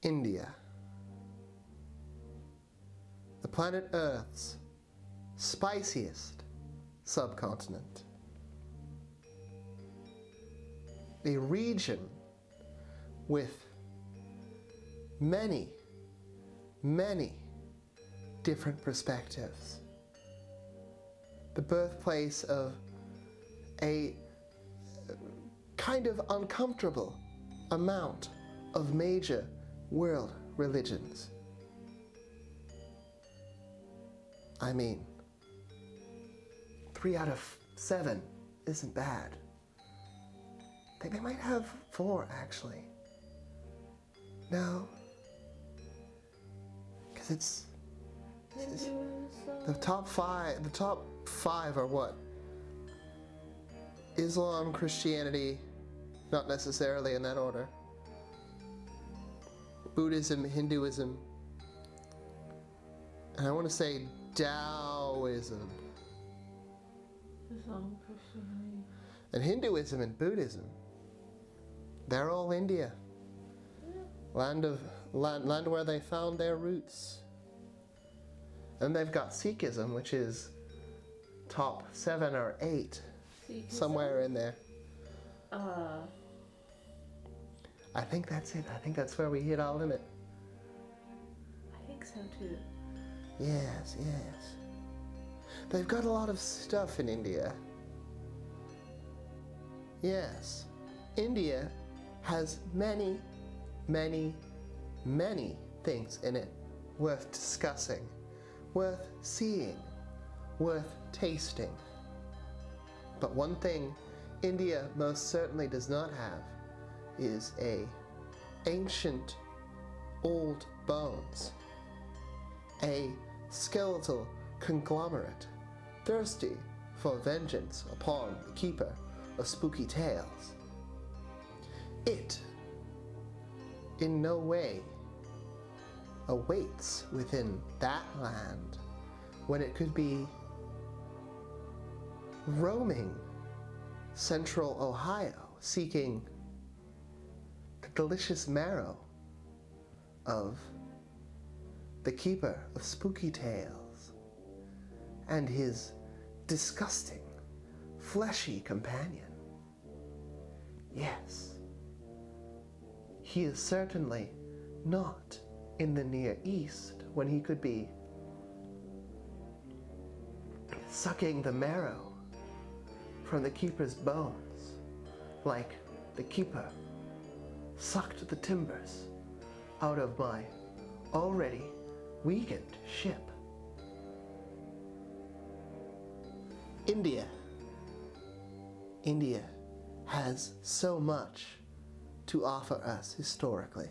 India, the planet Earth's spiciest subcontinent, a region with many, many different perspectives, the birthplace of a kind of uncomfortable amount of major world religions. I mean, 3 out of 7 isn't bad. I think they might have 4 actually. No, because it's the top 5. The top 5 are what? Islam, Christianity, not necessarily in that order. Buddhism, Hinduism, and I want to say Taoism. Islam, Christianity. And Hinduism and Buddhism, they're all India. Land where they found their roots. And they've got Sikhism, which is top 7 or 8, Sikhism? Somewhere in there. I think that's it. I think that's where we hit our limit. I think so too. Yes, yes. They've got a lot of stuff in India. Yes. India has many, many, many things in it worth discussing, worth seeing, worth tasting. But one thing India most certainly does not have is a ancient old bones, a skeletal conglomerate thirsty for vengeance upon the keeper of spooky tales. It in no way awaits within that land when it could be roaming central Ohio seeking the delicious marrow of the keeper of spooky tales and his disgusting, fleshy companion. Yes, he is certainly not in the Near East when he could be sucking the marrow from the keeper's bones, like the keeper sucked the timbers out of my already weakened ship. India has so much to offer us historically.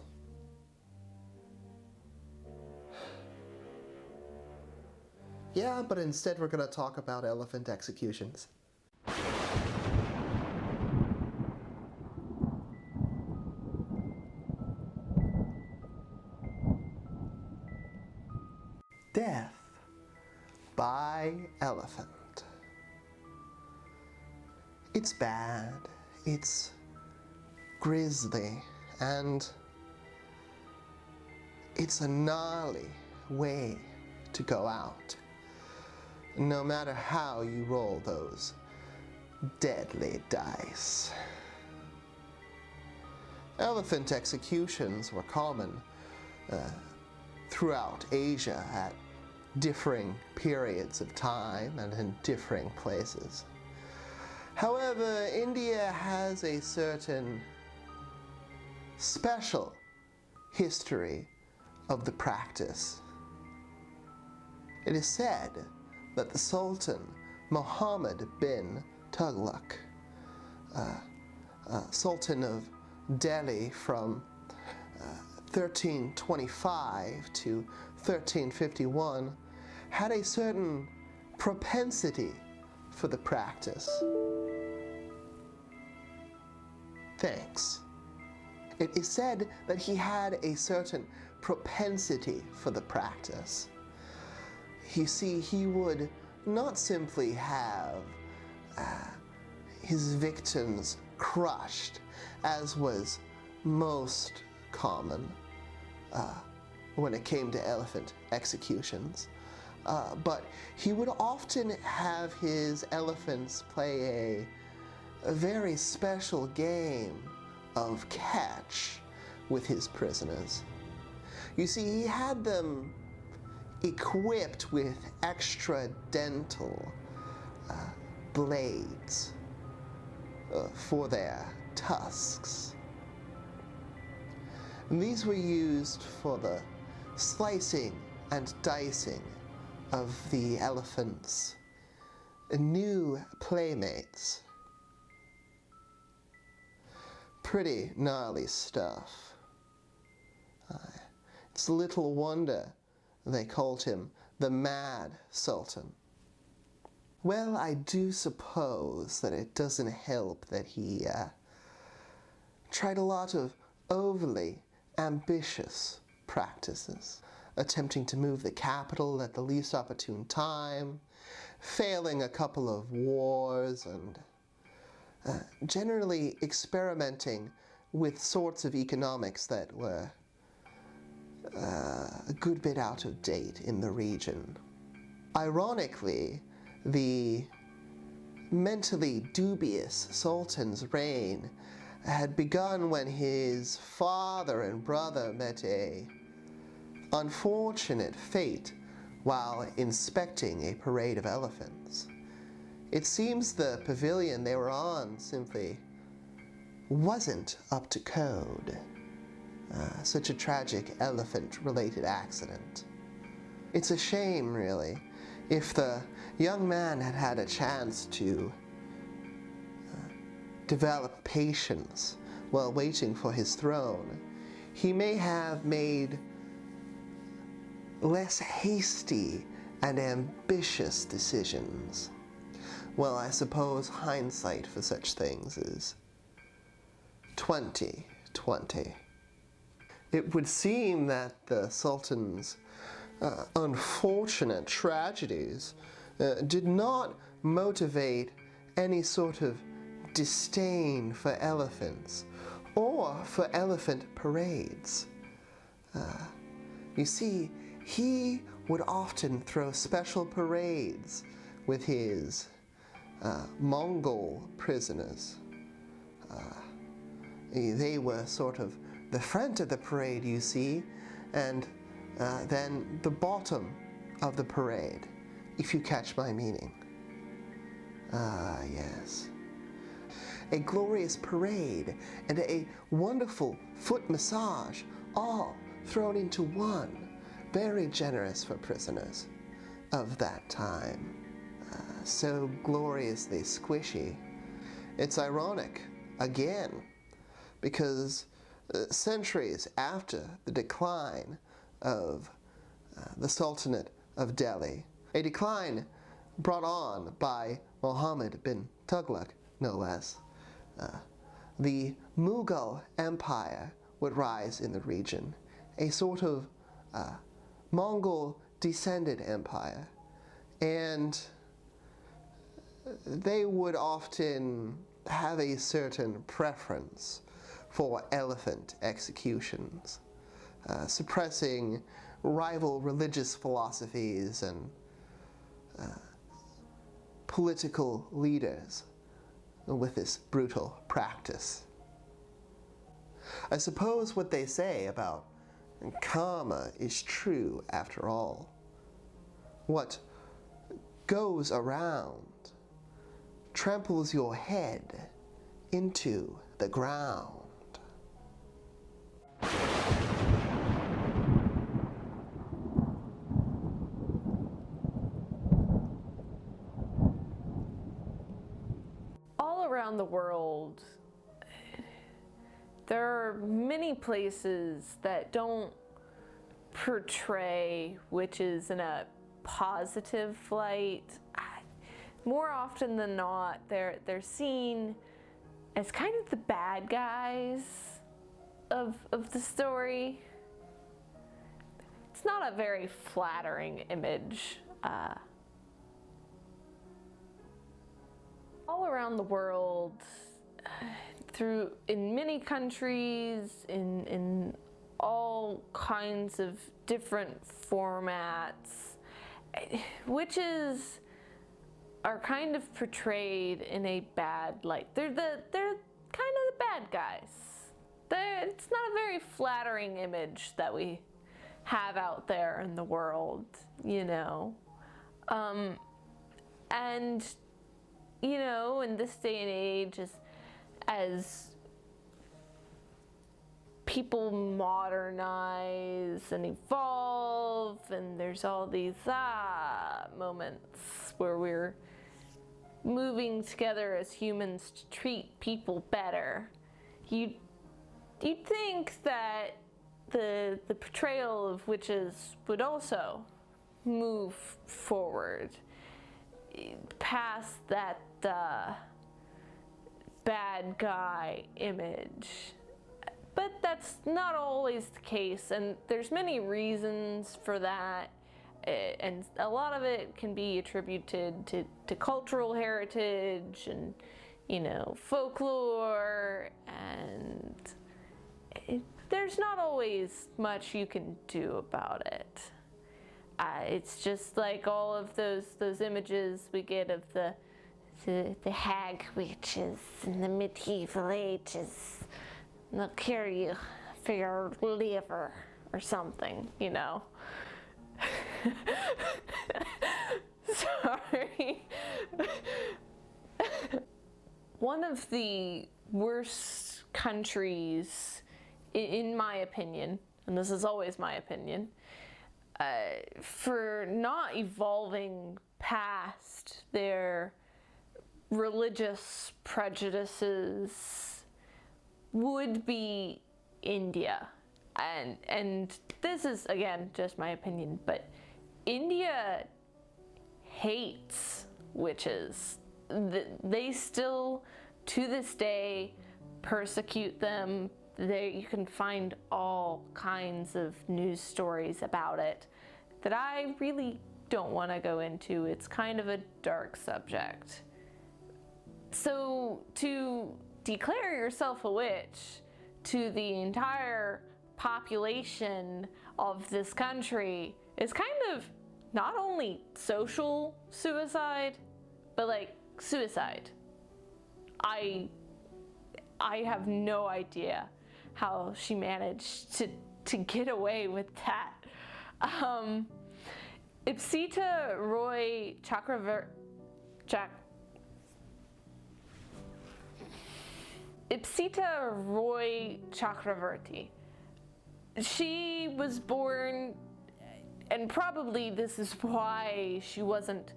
Yeah, but instead we're going to talk about elephant executions. Death by elephant. It's bad, it's grisly, and it's a gnarly way to go out, no matter how you roll those deadly dice. Elephant executions were common throughout Asia at differing periods of time and in differing places. However, India has a certain special history of the practice. It is said that the Sultan Muhammad bin Tughlaq, Sultan of Delhi from 1325 to 1351, had a certain propensity for the practice. Thanks. It is said that he had a certain propensity for the practice. You see, he would not simply have his victims crushed, as was most common, when it came to elephant executions. But he would often have his elephants play a very special game of catch with his prisoners. You see, he had them equipped with extra dental blades for their tusks. And these were used for the slicing and dicing of the elephant's new playmates. Pretty gnarly stuff. It's little wonder they called him the Mad Sultan. Well, I do suppose that it doesn't help that he tried a lot of overly ambitious practices, attempting to move the capital at the least opportune time, failing a couple of wars, and generally experimenting with sorts of economics that were a good bit out of date in the region. Ironically, the mentally dubious Sultan's reign had begun when his father and brother met a unfortunate fate while inspecting a parade of elephants. It seems the pavilion they were on simply wasn't up to code. Such a tragic elephant-related accident. It's a shame, really. If the young man had had a chance to develop patience while waiting for his throne, he may have made less hasty and ambitious decisions. Well, I suppose hindsight for such things is 20/20. It would seem that the Sultan's unfortunate tragedies did not motivate any sort of disdain for elephants or for elephant parades. You see, he would often throw special parades with his Mongol prisoners. They were sort of the front of the parade, you see, and then the bottom of the parade, if you catch my meaning. Yes. A glorious parade and a wonderful foot massage, all thrown into one, very generous for prisoners of that time. So gloriously squishy. It's ironic, again, because centuries after the decline of the Sultanate of Delhi, a decline brought on by Muhammad bin Tughlaq, no less, the Mughal Empire would rise in the region, a sort of Mongol-descended empire, and they would often have a certain preference for elephant executions, suppressing rival religious philosophies and political leaders with this brutal practice. I suppose what they say about karma is true after all. What goes around tramples your head into the ground. All around the world, there are many places that don't portray witches in a positive light. More often than not, they're seen as kind of the bad guys of the story. It's not a very flattering image. All around the world, in many countries, in all kinds of different formats. Witches are kind of portrayed in a bad light. They're kind of the bad guys. It's not a very flattering image that we have out there in the world, you know. And, you know, in this day and age, as people modernize and evolve, and there's all these moments where we're moving together as humans to treat people better, you'd think that the portrayal of witches would also move forward past that bad guy image. But that's not always the case, and there's many reasons for that, and a lot of it can be attributed to cultural heritage and, you know, folklore, and there's not always much you can do about it. It's just like all of those images we get of the hag witches in the medieval ages. They'll carry you for your liver or something, you know. Sorry. One of the worst countries, in my opinion, and this is always my opinion, for not evolving past their religious prejudices would be India. And this is, again, just my opinion, but India hates witches. They still, to this day, persecute them. You can find all kinds of news stories about it that I really don't want to go into. It's kind of a dark subject. So to declare yourself a witch to the entire population of this country is kind of not only social suicide, but like suicide. I have no idea how she managed to get away with that. Ipsita Roy Chakravarti. She was born, and probably this is why she wasn't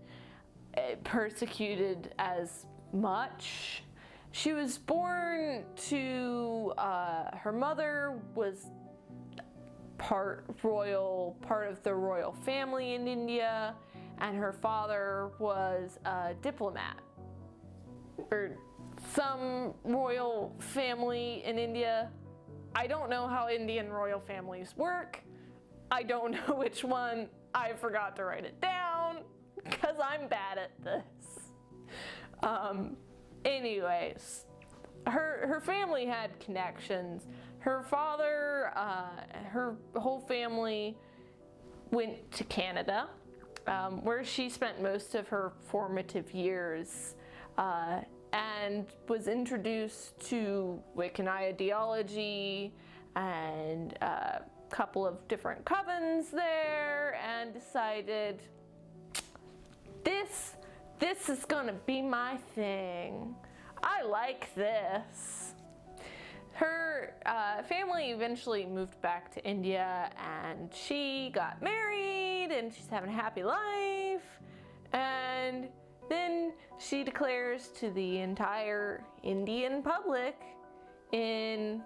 persecuted as much. She was born to, her mother was part of the royal family in India, and her father was a diplomat. Or some royal family in India. I don't know how Indian royal families work. I don't know which one. I forgot to write it down because I'm bad at this. Anyways, her family had connections. Her father, her whole family went to Canada, where she spent most of her formative years, and was introduced to Wiccan ideology and a couple of different covens there, and decided, this is gonna be my thing. I like this. Her family eventually moved back to India, and she got married, and she's having a happy life, and then she declares to the entire Indian public in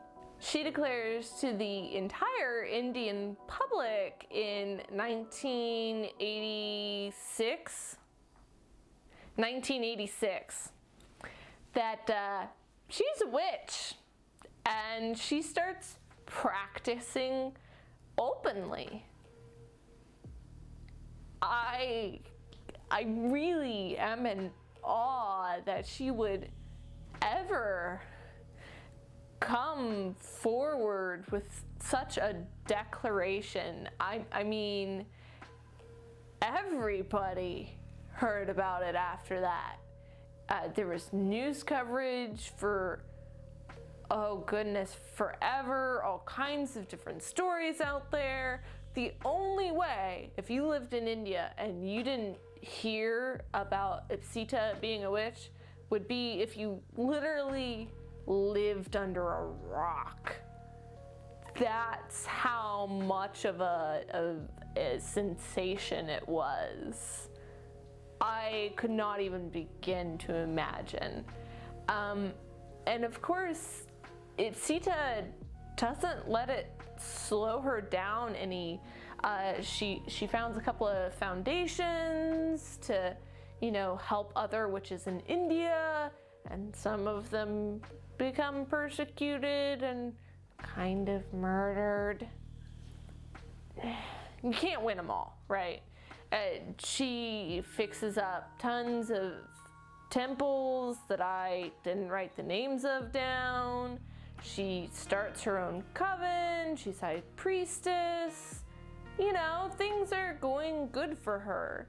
1986 that she's a witch, and she starts practicing openly. I really am in awe that she would ever come forward with such a declaration. I mean, everybody heard about it after that. There was news coverage for, oh goodness, forever, all kinds of different stories out there. The only way, if you lived in India and you didn't hear about Ipsita being a witch, would be if you literally lived under a rock. That's how much of a sensation it was. I could not even begin to imagine. And of course, Ipsita doesn't let it slow her down any. She founds a couple of foundations to, help other witches in India, and some of them become persecuted and kind of murdered. You can't win them all, right? She fixes up tons of temples that I didn't write the names of down. She starts her own coven. She's high priestess. Things are going good for her.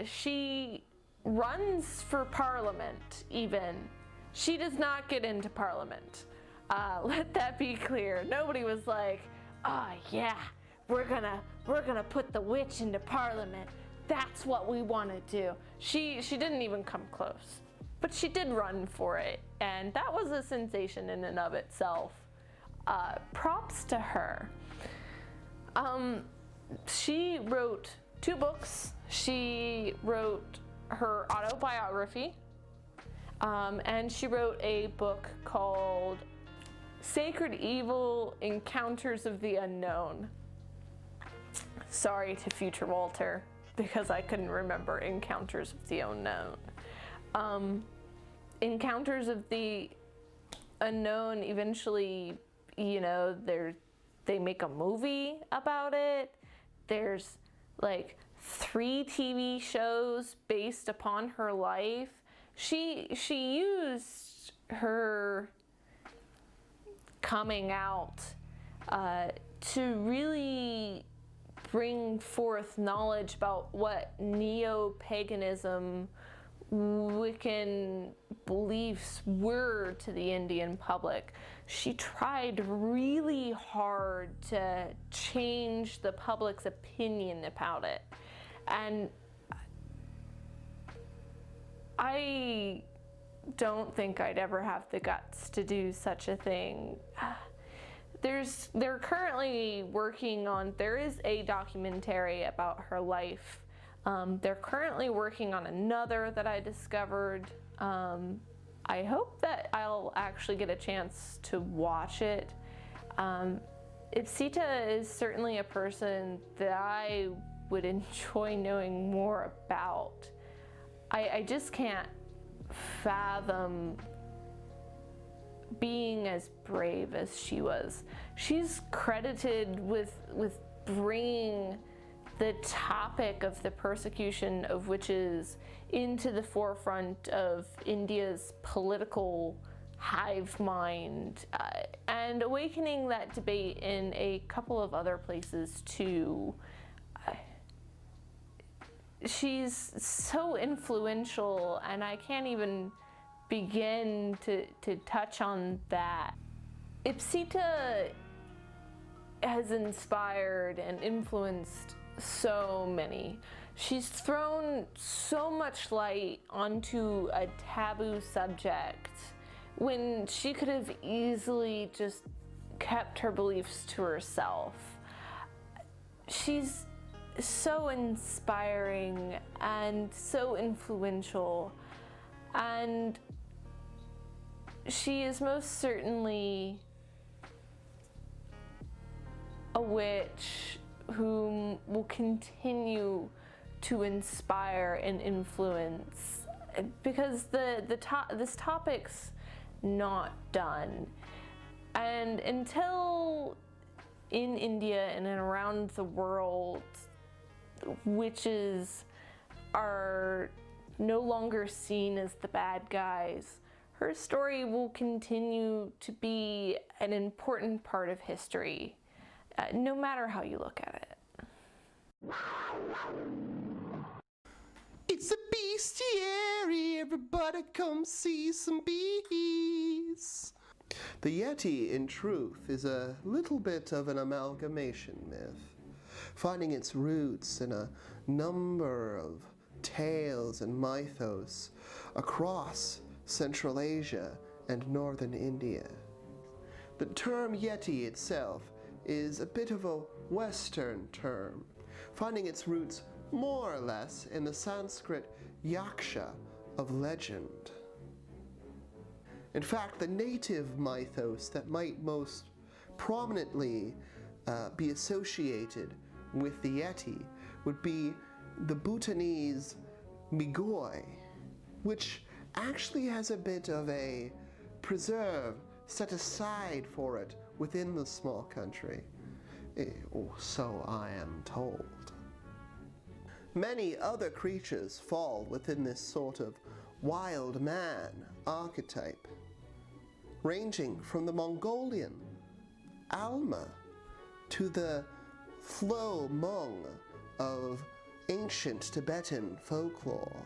She runs for parliament even. She does not get into parliament. Let that be clear. Nobody was like, yeah, we're gonna put the witch into parliament. That's what we want to do. She didn't even come close. But she did run for it, and that was a sensation in and of itself. Props to her. She wrote 2 books. She wrote her autobiography, and she wrote a book called Sacred Evil: Encounters of the Unknown. Sorry to future Walter, because I couldn't remember Encounters of the Unknown. Encounters of the Unknown eventually, they make a movie about it. There's like 3 TV shows based upon her life. She used her coming out to really bring forth knowledge about what neo-paganism, Wiccan beliefs were to the Indian public. She tried really hard to change the public's opinion about it. And I don't think I'd ever have the guts to do such a thing. They're currently working on, there is a documentary about her life. They're currently working on another that I discovered. I hope that I'll actually get a chance to watch it. Ipsita is certainly a person that I would enjoy knowing more about. I just can't fathom being as brave as she was. She's credited with bringing the topic of the persecution of witches into the forefront of India's political hive mind, and awakening that debate in a couple of other places too. She's so influential, and I can't even begin to touch on that. Ipsita has inspired and influenced so many. She's thrown so much light onto a taboo subject when she could have easily just kept her beliefs to herself. She's so inspiring and so influential, and she is most certainly a witch whom will continue to inspire and influence, because this topic's not done. And until in India and around the world, witches are no longer seen as the bad guys, her story will continue to be an important part of history, no matter how you look at it. It's a bestiary, everybody come see some bees. The Yeti, in truth, is a little bit of an amalgamation myth, finding its roots in a number of tales and mythos across Central Asia and northern India. The term Yeti itself is a bit of a Western term, finding its roots more or less in the Sanskrit yaksha of legend. In fact, the native mythos that might most prominently be associated with the Yeti would be the Bhutanese Myuu, which actually has a bit of a preserve set aside for it within the small country. Or so I am told. Many other creatures fall within this sort of wild man archetype, ranging from the Mongolian Alma to the Phlo Hmong of ancient Tibetan folklore.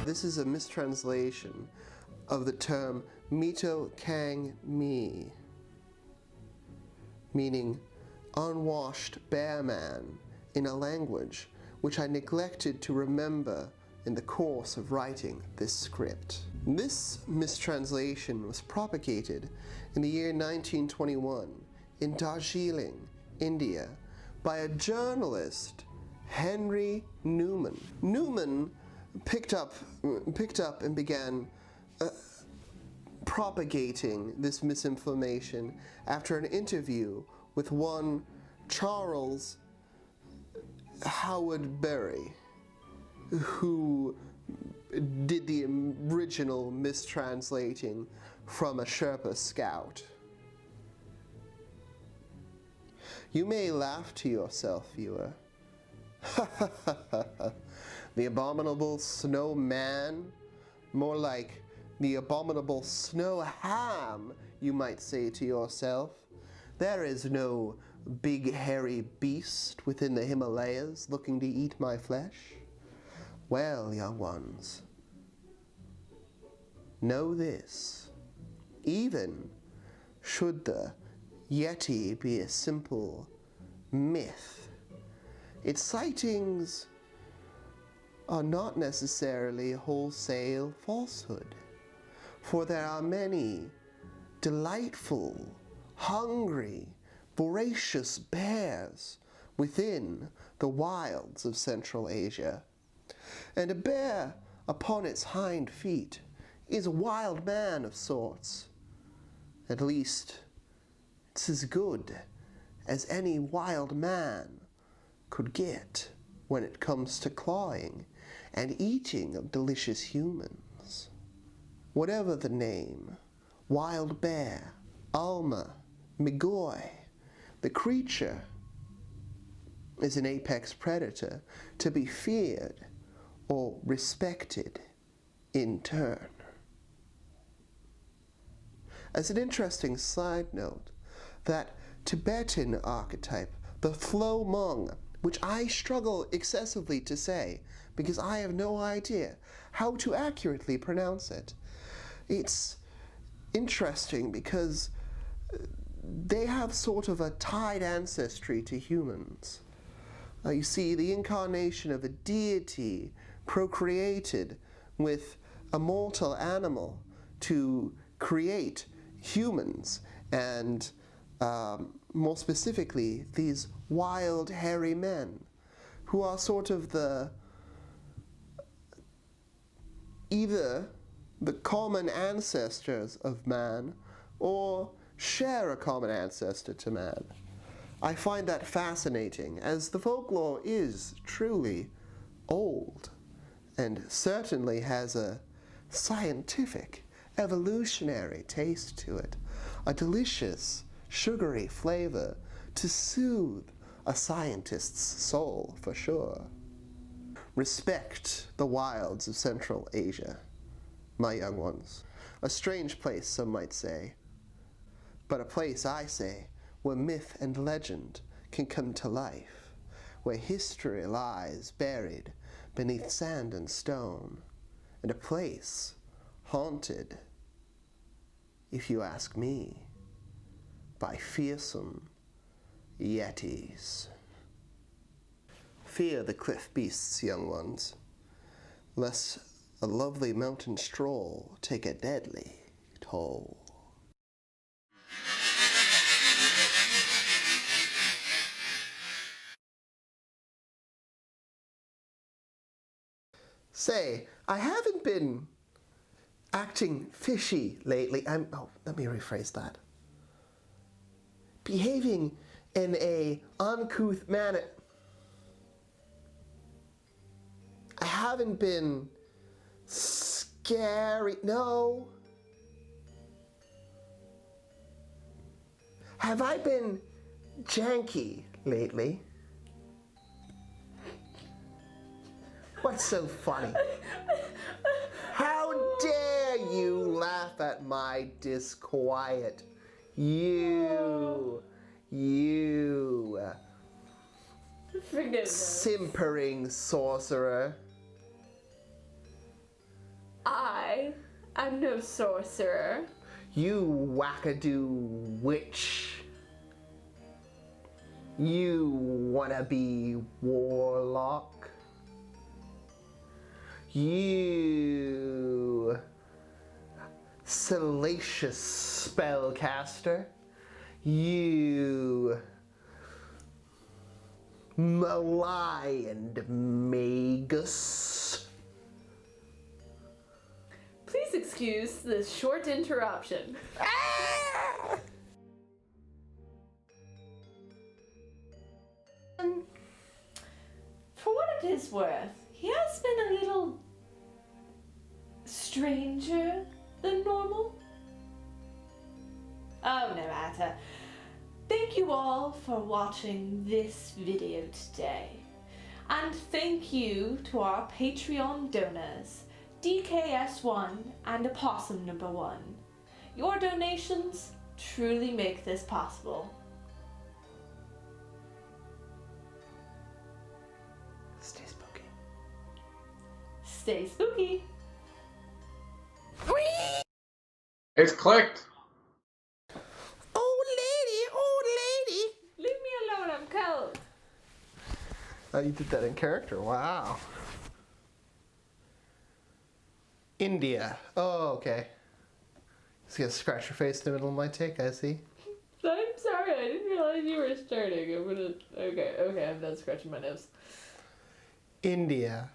This is a mistranslation of the term Mito Kang Mi, meaning unwashed bear man, in a language which I neglected to remember in the course of writing this script. This mistranslation was propagated in the year 1921 in Darjeeling, India, by a journalist, Henry Newman. Newman picked up and began propagating this misinformation after an interview with one Charles Howard Berry, who did the original mistranslating from a Sherpa scout. You may laugh to yourself, viewer. The abominable snowman? More like the abominable snow ham, you might say to yourself. There is no big hairy beast within the Himalayas looking to eat my flesh. Well, young ones, know this. Even should the Yeti be a simple myth, its sightings are not necessarily wholesale falsehood, for there are many delightful, hungry, voracious bears within the wilds of Central Asia. And a bear upon its hind feet is a wild man of sorts. At least, it's as good as any wild man could get when it comes to clawing and eating of delicious humans. Whatever the name, wild bear, Alma, Myuu, the creature is an apex predator to be feared or respected in turn. As an interesting side note, that Tibetan archetype, the Phlo Hmong, which I struggle excessively to say because I have no idea how to accurately pronounce it. It's interesting because they have sort of a tied ancestry to humans. You see, the incarnation of a deity procreated with a mortal animal to create humans, and more specifically, these wild, hairy men, who are sort of either the common ancestors of man, or share a common ancestor to man. I find that fascinating, as the folklore is truly old, and certainly has a scientific, evolutionary taste to it, a delicious, sugary flavor to soothe a scientist's soul, for sure. Respect the wilds of Central Asia, my young ones. A strange place, some might say, but a place, I say, where myth and legend can come to life, where history lies buried beneath sand and stone, and a place haunted, if you ask me, by fearsome yetis. Fear the cliff beasts, young ones, lest a lovely mountain stroll take a deadly toll. Say, I haven't been acting fishy lately. Let me rephrase that. Behaving in a uncouth manner. I haven't been scary. No. Have I been janky lately? What's so funny? How dare you laugh at my disquiet? You. Forgiveness. Simpering sorcerer. I am no sorcerer. You wackadoo witch. You wannabe warlock. You salacious spellcaster. You maligned magus. Please excuse this short interruption. Ah! For what it is worth, he has been a little stranger than normal. Oh, no matter. Thank you all for watching this video today. And thank you to our Patreon donors, DKS1 and Opossum number 1. Your donations truly make this possible. Stay spooky. Stay spooky. It's clicked. Old lady. Leave me alone, I'm cold. Oh, you did that in character. Wow. India. Oh, okay. Just gonna scratch your face in the middle of my take, I see. I'm sorry, I didn't realize you were starting. Okay, I'm done scratching my nose. India.